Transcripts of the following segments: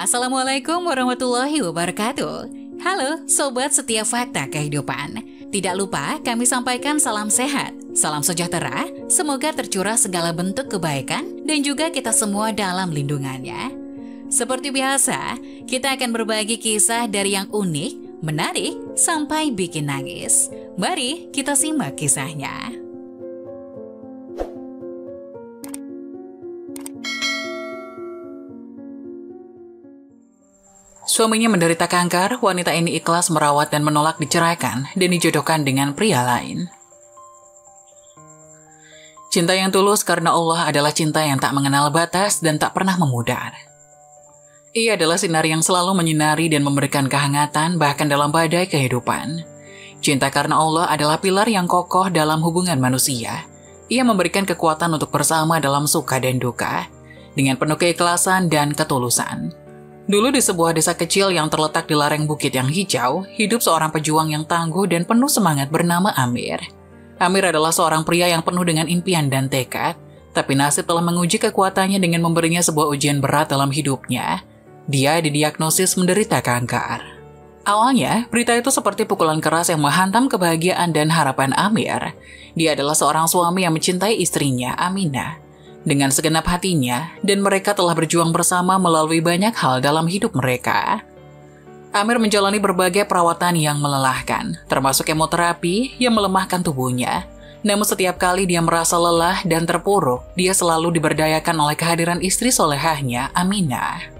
Assalamualaikum warahmatullahi wabarakatuh. Halo Sobat Setia Fakta Kehidupan. Tidak lupa kami sampaikan salam sehat, salam sejahtera, semoga tercurah segala bentuk kebaikan dan juga kita semua dalam lindungannya. Seperti biasa, kita akan berbagi kisah dari yang unik, menarik, sampai bikin nangis. Mari kita simak kisahnya. Suaminya menderita kanker, wanita ini ikhlas merawat dan menolak diceraikan dan dijodohkan dengan pria lain. Cinta yang tulus karena Allah adalah cinta yang tak mengenal batas dan tak pernah memudar. Ia adalah sinar yang selalu menyinari dan memberikan kehangatan bahkan dalam badai kehidupan. Cinta karena Allah adalah pilar yang kokoh dalam hubungan manusia. Ia memberikan kekuatan untuk bersama dalam suka dan duka, dengan penuh keikhlasan dan ketulusan. Dulu di sebuah desa kecil yang terletak di lereng bukit yang hijau, hidup seorang pejuang yang tangguh dan penuh semangat bernama Amir. Amir adalah seorang pria yang penuh dengan impian dan tekad, tapi nasib telah menguji kekuatannya dengan memberinya sebuah ujian berat dalam hidupnya. Dia didiagnosis menderita kanker. Awalnya, berita itu seperti pukulan keras yang menghantam kebahagiaan dan harapan Amir. Dia adalah seorang suami yang mencintai istrinya, Aminah, dengan segenap hatinya, dan mereka telah berjuang bersama melalui banyak hal dalam hidup mereka. Amir menjalani berbagai perawatan yang melelahkan, termasuk kemoterapi yang melemahkan tubuhnya. Namun setiap kali dia merasa lelah dan terpuruk, dia selalu diberdayakan oleh kehadiran istri solehahnya, Aminah.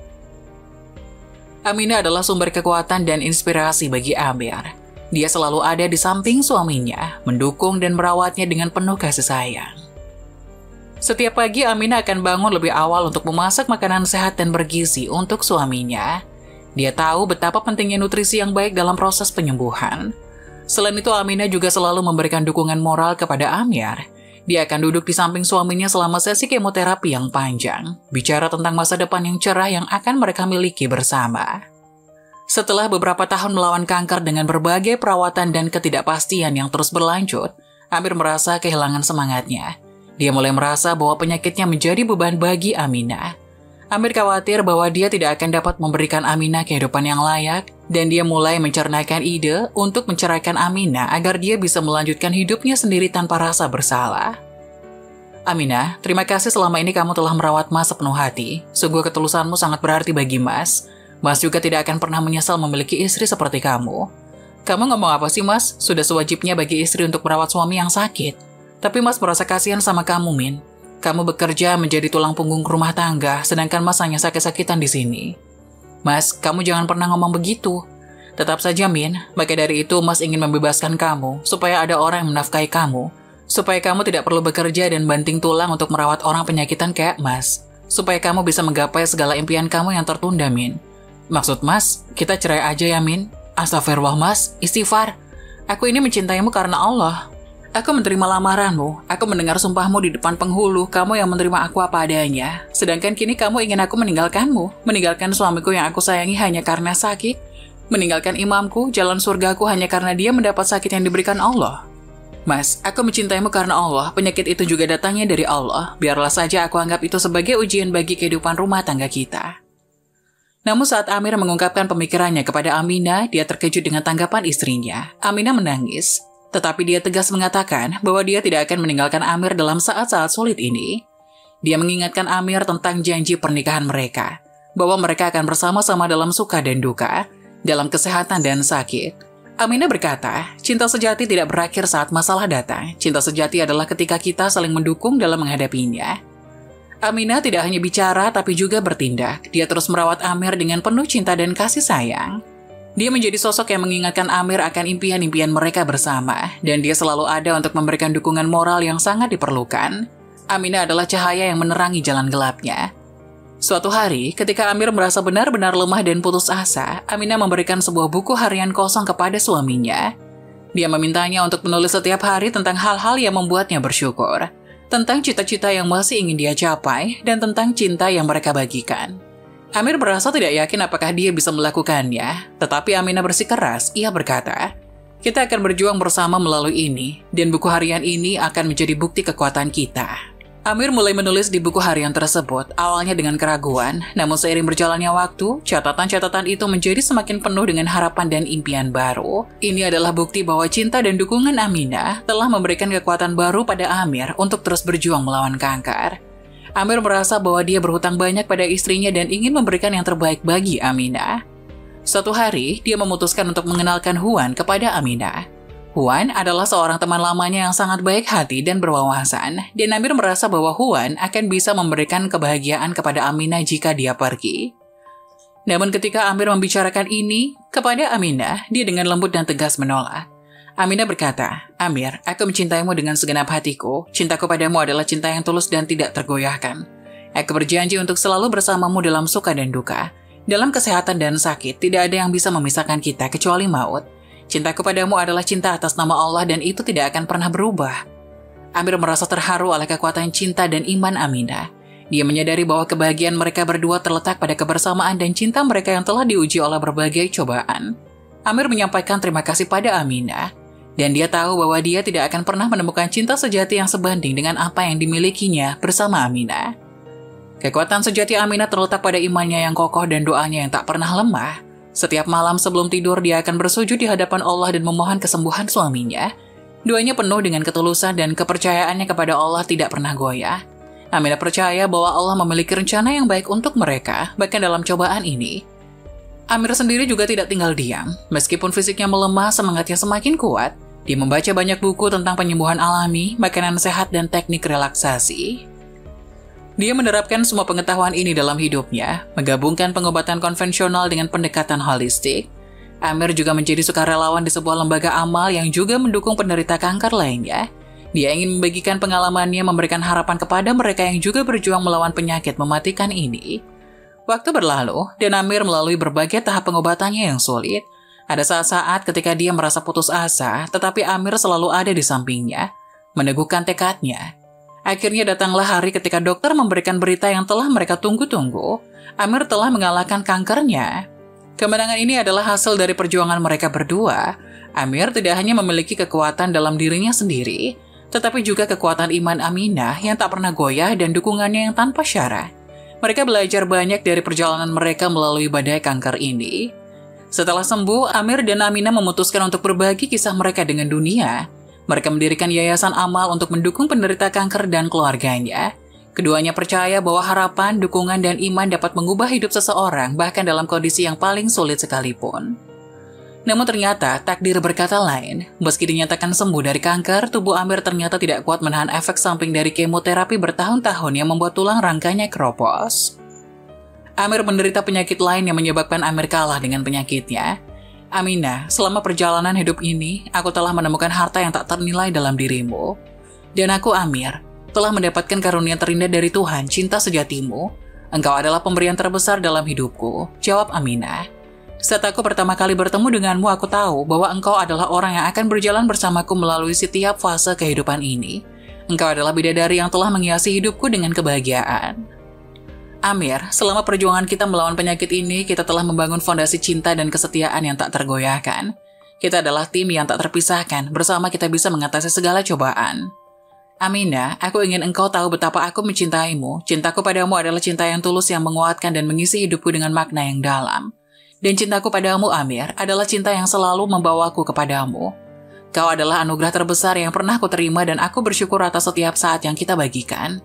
Aminah adalah sumber kekuatan dan inspirasi bagi Amir. Dia selalu ada di samping suaminya, mendukung dan merawatnya dengan penuh kasih sayang. Setiap pagi Aminah akan bangun lebih awal untuk memasak makanan sehat dan bergizi untuk suaminya. Dia tahu betapa pentingnya nutrisi yang baik dalam proses penyembuhan. Selain itu, Aminah juga selalu memberikan dukungan moral kepada Amir. Dia akan duduk di samping suaminya selama sesi kemoterapi yang panjang, bicara tentang masa depan yang cerah yang akan mereka miliki bersama. Setelah beberapa tahun melawan kanker dengan berbagai perawatan dan ketidakpastian yang terus berlanjut, Amir merasa kehilangan semangatnya. Dia mulai merasa bahwa penyakitnya menjadi beban bagi Aminah. Amir khawatir bahwa dia tidak akan dapat memberikan Aminah kehidupan yang layak, dan dia mulai mencernahkan ide untuk menceraikan Aminah agar dia bisa melanjutkan hidupnya sendiri tanpa rasa bersalah. Aminah, terima kasih selama ini kamu telah merawat Mas sepenuh hati. Sungguh ketulusanmu sangat berarti bagi Mas. Mas juga tidak akan pernah menyesal memiliki istri seperti kamu. Kamu ngomong apa sih, Mas? Sudah sewajibnya bagi istri untuk merawat suami yang sakit. Tapi Mas merasa kasihan sama kamu, Min. Kamu bekerja menjadi tulang punggung rumah tangga, sedangkan Mas hanya sakit-sakitan di sini. Mas, kamu jangan pernah ngomong begitu. Tetap saja, Min. Maka dari itu, Mas ingin membebaskan kamu, supaya ada orang yang menafkahi kamu. Supaya kamu tidak perlu bekerja dan banting tulang untuk merawat orang penyakitan kayak Mas. Supaya kamu bisa menggapai segala impian kamu yang tertunda, Min. Maksud Mas, kita cerai aja ya, Min? Astagfirullah, Mas. Istighfar. Aku ini mencintaimu karena Allah. Aku menerima lamaranmu, aku mendengar sumpahmu di depan penghulu, kamu yang menerima aku apa adanya. Sedangkan kini kamu ingin aku meninggalkanmu, meninggalkan suamiku yang aku sayangi hanya karena sakit, meninggalkan imamku, jalan surgaku hanya karena dia mendapat sakit yang diberikan Allah. Mas, aku mencintaimu karena Allah, penyakit itu juga datangnya dari Allah, biarlah saja aku anggap itu sebagai ujian bagi kehidupan rumah tangga kita. Namun saat Amir mengungkapkan pemikirannya kepada Aminah, dia terkejut dengan tanggapan istrinya. Aminah menangis. Tetapi dia tegas mengatakan bahwa dia tidak akan meninggalkan Amir dalam saat-saat sulit ini. Dia mengingatkan Amir tentang janji pernikahan mereka, bahwa mereka akan bersama-sama dalam suka dan duka, dalam kesehatan dan sakit. Aminah berkata, cinta sejati tidak berakhir saat masalah datang. Cinta sejati adalah ketika kita saling mendukung dalam menghadapinya. Aminah tidak hanya bicara tapi juga bertindak. Dia terus merawat Amir dengan penuh cinta dan kasih sayang. Dia menjadi sosok yang mengingatkan Amir akan impian-impian mereka bersama, dan dia selalu ada untuk memberikan dukungan moral yang sangat diperlukan. Aminah adalah cahaya yang menerangi jalan gelapnya. Suatu hari, ketika Amir merasa benar-benar lemah dan putus asa, Aminah memberikan sebuah buku harian kosong kepada suaminya. Dia memintanya untuk menulis setiap hari tentang hal-hal yang membuatnya bersyukur, tentang cita-cita yang masih ingin dia capai, dan tentang cinta yang mereka bagikan. Amir merasa tidak yakin apakah dia bisa melakukannya, tetapi Aminah bersikeras. Ia berkata, "Kita akan berjuang bersama melalui ini, dan buku harian ini akan menjadi bukti kekuatan kita." Amir mulai menulis di buku harian tersebut, awalnya dengan keraguan, namun seiring berjalannya waktu, catatan-catatan itu menjadi semakin penuh dengan harapan dan impian baru. Ini adalah bukti bahwa cinta dan dukungan Aminah telah memberikan kekuatan baru pada Amir untuk terus berjuang melawan kanker. Amir merasa bahwa dia berhutang banyak pada istrinya dan ingin memberikan yang terbaik bagi Aminah. Suatu hari, dia memutuskan untuk mengenalkan Huan kepada Aminah. Huan adalah seorang teman lamanya yang sangat baik hati dan berwawasan, dan Amir merasa bahwa Huan akan bisa memberikan kebahagiaan kepada Aminah jika dia pergi. Namun ketika Amir membicarakan ini kepada Aminah, dia dengan lembut dan tegas menolak. Aminah berkata, "Amir, aku mencintaimu dengan segenap hatiku. Cintaku padamu adalah cinta yang tulus dan tidak tergoyahkan. Aku berjanji untuk selalu bersamamu dalam suka dan duka. Dalam kesehatan dan sakit, tidak ada yang bisa memisahkan kita kecuali maut. Cintaku padamu adalah cinta atas nama Allah dan itu tidak akan pernah berubah." Amir merasa terharu oleh kekuatan cinta dan iman Aminah. Dia menyadari bahwa kebahagiaan mereka berdua terletak pada kebersamaan dan cinta mereka yang telah diuji oleh berbagai cobaan. Amir menyampaikan terima kasih pada Aminah, dan dia tahu bahwa dia tidak akan pernah menemukan cinta sejati yang sebanding dengan apa yang dimilikinya bersama Aminah. Kekuatan sejati Aminah terletak pada imannya yang kokoh dan doanya yang tak pernah lemah. Setiap malam sebelum tidur dia akan bersujud di hadapan Allah dan memohon kesembuhan suaminya. Doanya penuh dengan ketulusan dan kepercayaannya kepada Allah tidak pernah goyah. Aminah percaya bahwa Allah memiliki rencana yang baik untuk mereka, bahkan dalam cobaan ini. Amir sendiri juga tidak tinggal diam. Meskipun fisiknya melemah, semangatnya semakin kuat. Dia membaca banyak buku tentang penyembuhan alami, makanan sehat, dan teknik relaksasi. Dia menerapkan semua pengetahuan ini dalam hidupnya, menggabungkan pengobatan konvensional dengan pendekatan holistik. Amir juga menjadi sukarelawan di sebuah lembaga amal yang juga mendukung penderita kanker lainnya. Dia ingin membagikan pengalamannya, memberikan harapan kepada mereka yang juga berjuang melawan penyakit mematikan ini. Waktu berlalu, dan Amir melalui berbagai tahap pengobatannya yang sulit. Ada saat-saat ketika dia merasa putus asa, tetapi Amir selalu ada di sampingnya, meneguhkan tekadnya. Akhirnya datanglah hari ketika dokter memberikan berita yang telah mereka tunggu-tunggu. Amir telah mengalahkan kankernya. Kemenangan ini adalah hasil dari perjuangan mereka berdua. Amir tidak hanya memiliki kekuatan dalam dirinya sendiri, tetapi juga kekuatan iman Aminah yang tak pernah goyah dan dukungannya yang tanpa syarat. Mereka belajar banyak dari perjalanan mereka melalui badai kanker ini. Setelah sembuh, Amir dan Aminah memutuskan untuk berbagi kisah mereka dengan dunia. Mereka mendirikan yayasan amal untuk mendukung penderita kanker dan keluarganya. Keduanya percaya bahwa harapan, dukungan, dan iman dapat mengubah hidup seseorang bahkan dalam kondisi yang paling sulit sekalipun. Namun ternyata takdir berkata lain. Meski dinyatakan sembuh dari kanker, tubuh Amir ternyata tidak kuat menahan efek samping dari kemoterapi bertahun-tahun yang membuat tulang rangkanya keropos. Amir menderita penyakit lain yang menyebabkan Amir kalah dengan penyakitnya. Aminah, selama perjalanan hidup ini, aku telah menemukan harta yang tak ternilai dalam dirimu. Dan aku, Amir, telah mendapatkan karunia terindah dari Tuhan, cinta sejatimu. Engkau adalah pemberian terbesar dalam hidupku, jawab Aminah. Saat aku pertama kali bertemu denganmu, aku tahu bahwa engkau adalah orang yang akan berjalan bersamaku melalui setiap fase kehidupan ini. Engkau adalah bidadari yang telah menghiasi hidupku dengan kebahagiaan. Amir, selama perjuangan kita melawan penyakit ini, kita telah membangun fondasi cinta dan kesetiaan yang tak tergoyahkan. Kita adalah tim yang tak terpisahkan, bersama kita bisa mengatasi segala cobaan. Aminah, aku ingin engkau tahu betapa aku mencintaimu. Cintaku padamu adalah cinta yang tulus yang menguatkan dan mengisi hidupku dengan makna yang dalam. Dan cintaku padamu, Amir, adalah cinta yang selalu membawaku kepadamu. Kau adalah anugerah terbesar yang pernah aku terima dan aku bersyukur atas setiap saat yang kita bagikan.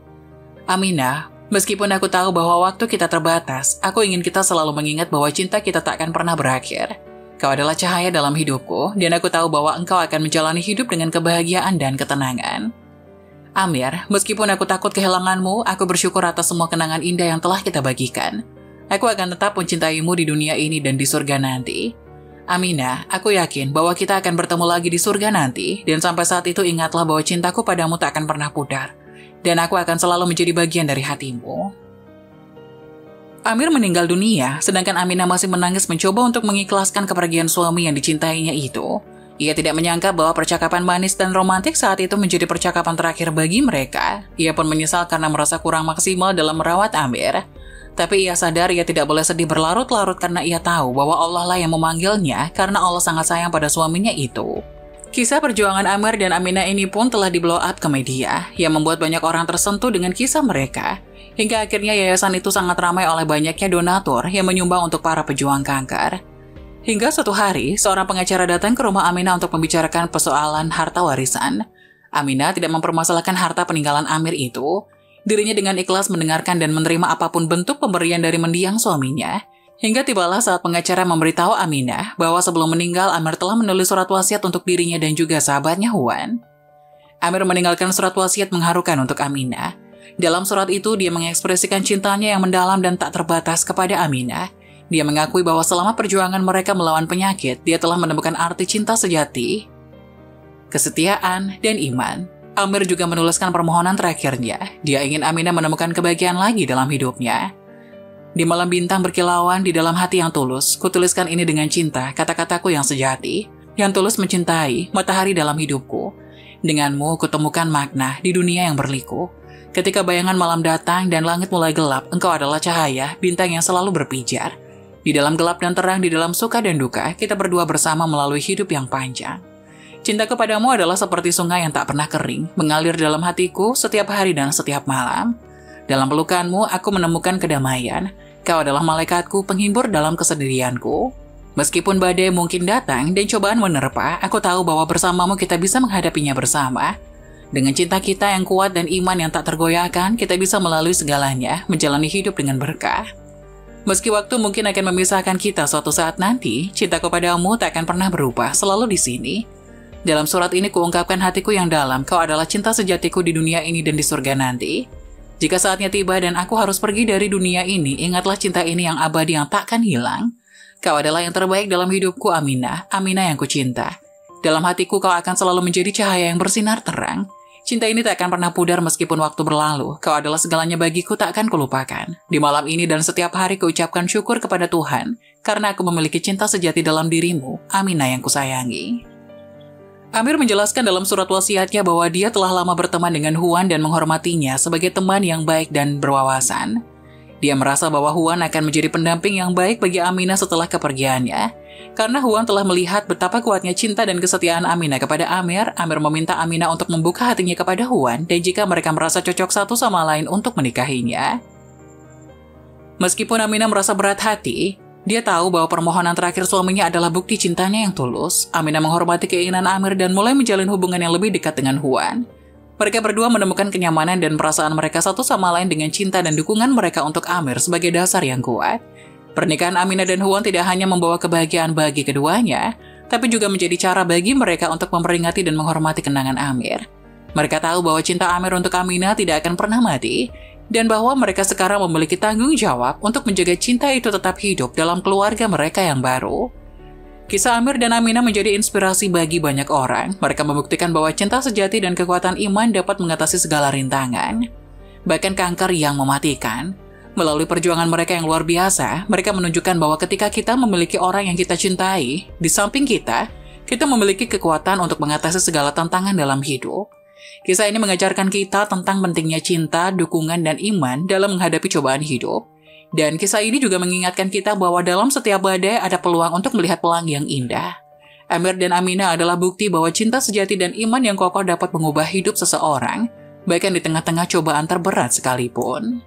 Aminah, meskipun aku tahu bahwa waktu kita terbatas, aku ingin kita selalu mengingat bahwa cinta kita tak akan pernah berakhir. Kau adalah cahaya dalam hidupku, dan aku tahu bahwa engkau akan menjalani hidup dengan kebahagiaan dan ketenangan. Amir, meskipun aku takut kehilanganmu, aku bersyukur atas semua kenangan indah yang telah kita bagikan. Aku akan tetap mencintaimu di dunia ini dan di surga nanti. Aminah, aku yakin bahwa kita akan bertemu lagi di surga nanti, dan sampai saat itu ingatlah bahwa cintaku padamu tak akan pernah pudar. Dan aku akan selalu menjadi bagian dari hatimu. Amir meninggal dunia, sedangkan Aminah masih menangis mencoba untuk mengikhlaskan kepergian suami yang dicintainya itu. Ia tidak menyangka bahwa percakapan manis dan romantik saat itu menjadi percakapan terakhir bagi mereka. Ia pun menyesal karena merasa kurang maksimal dalam merawat Amir. Tapi ia sadar ia tidak boleh sedih berlarut-larut karena ia tahu bahwa Allah lah yang memanggilnya karena Allah sangat sayang pada suaminya itu. Kisah perjuangan Amir dan Aminah ini pun telah di-blow up ke media, yang membuat banyak orang tersentuh dengan kisah mereka. Hingga akhirnya yayasan itu sangat ramai oleh banyaknya donatur yang menyumbang untuk para pejuang kanker. Hingga suatu hari, seorang pengacara datang ke rumah Aminah untuk membicarakan persoalan harta warisan. Aminah tidak mempermasalahkan harta peninggalan Amir itu. Dirinya dengan ikhlas mendengarkan dan menerima apapun bentuk pemberian dari mendiang suaminya. Hingga tibalah saat pengacara memberitahu Aminah bahwa sebelum meninggal Amir telah menulis surat wasiat untuk dirinya dan juga sahabatnya Huan. Amir meninggalkan surat wasiat mengharukan untuk Aminah. Dalam surat itu dia mengekspresikan cintanya yang mendalam dan tak terbatas kepada Aminah. Dia mengakui bahwa selama perjuangan mereka melawan penyakit, dia telah menemukan arti cinta sejati, kesetiaan, dan iman. Amir juga menuliskan permohonan terakhirnya. Dia ingin Aminah menemukan kebahagiaan lagi dalam hidupnya. Di malam bintang berkilauan di dalam hati yang tulus, kutuliskan ini dengan cinta, kata-kataku yang sejati, yang tulus mencintai, matahari dalam hidupku. Denganmu kutemukan makna di dunia yang berliku. Ketika bayangan malam datang dan langit mulai gelap, engkau adalah cahaya, bintang yang selalu berpijar. Di dalam gelap dan terang, di dalam suka dan duka, kita berdua bersama melalui hidup yang panjang. Cinta kepadamu adalah seperti sungai yang tak pernah kering, mengalir dalam hatiku setiap hari dan setiap malam. Dalam pelukanmu, aku menemukan kedamaian. Kau adalah malaikatku, penghibur dalam kesendirianku. Meskipun badai mungkin datang dan cobaan menerpa, aku tahu bahwa bersamamu kita bisa menghadapinya bersama. Dengan cinta kita yang kuat dan iman yang tak tergoyahkan, kita bisa melalui segalanya, menjalani hidup dengan berkah. Meski waktu mungkin akan memisahkan kita suatu saat nanti, cintaku padamu tak akan pernah berubah, selalu di sini. Dalam surat ini kuungkapkan hatiku yang dalam, kau adalah cinta sejatiku di dunia ini dan di surga nanti. Jika saatnya tiba dan aku harus pergi dari dunia ini, ingatlah cinta ini yang abadi yang takkan hilang. Kau adalah yang terbaik dalam hidupku, Aminah, Aminah yang kucinta. Dalam hatiku kau akan selalu menjadi cahaya yang bersinar terang. Cinta ini tak akan pernah pudar meskipun waktu berlalu. Kau adalah segalanya bagiku, tak akan kulupakan. Di malam ini dan setiap hari kuucapkan syukur kepada Tuhan, karena aku memiliki cinta sejati dalam dirimu, Aminah yang kusayangi. Amir menjelaskan dalam surat wasiatnya bahwa dia telah lama berteman dengan Huan dan menghormatinya sebagai teman yang baik dan berwawasan. Dia merasa bahwa Huan akan menjadi pendamping yang baik bagi Aminah setelah kepergiannya. Karena Huan telah melihat betapa kuatnya cinta dan kesetiaan Aminah kepada Amir, Amir meminta Aminah untuk membuka hatinya kepada Huan dan jika mereka merasa cocok satu sama lain untuk menikahinya. Meskipun Aminah merasa berat hati, dia tahu bahwa permohonan terakhir suaminya adalah bukti cintanya yang tulus. Aminah menghormati keinginan Amir dan mulai menjalin hubungan yang lebih dekat dengan Huan. Mereka berdua menemukan kenyamanan dan perasaan mereka satu sama lain dengan cinta dan dukungan mereka untuk Amir sebagai dasar yang kuat. Pernikahan Aminah dan Huan tidak hanya membawa kebahagiaan bagi keduanya, tapi juga menjadi cara bagi mereka untuk memperingati dan menghormati kenangan Amir. Mereka tahu bahwa cinta Amir untuk Aminah tidak akan pernah mati, dan bahwa mereka sekarang memiliki tanggung jawab untuk menjaga cinta itu tetap hidup dalam keluarga mereka yang baru. Kisah Amir dan Aminah menjadi inspirasi bagi banyak orang. Mereka membuktikan bahwa cinta sejati dan kekuatan iman dapat mengatasi segala rintangan, bahkan kanker yang mematikan. Melalui perjuangan mereka yang luar biasa, mereka menunjukkan bahwa ketika kita memiliki orang yang kita cintai di samping kita, kita memiliki kekuatan untuk mengatasi segala tantangan dalam hidup. Kisah ini mengajarkan kita tentang pentingnya cinta, dukungan, dan iman dalam menghadapi cobaan hidup. Dan kisah ini juga mengingatkan kita bahwa dalam setiap badai ada peluang untuk melihat pelangi yang indah. Amir dan Aminah adalah bukti bahwa cinta sejati dan iman yang kokoh dapat mengubah hidup seseorang, bahkan di tengah-tengah cobaan terberat sekalipun.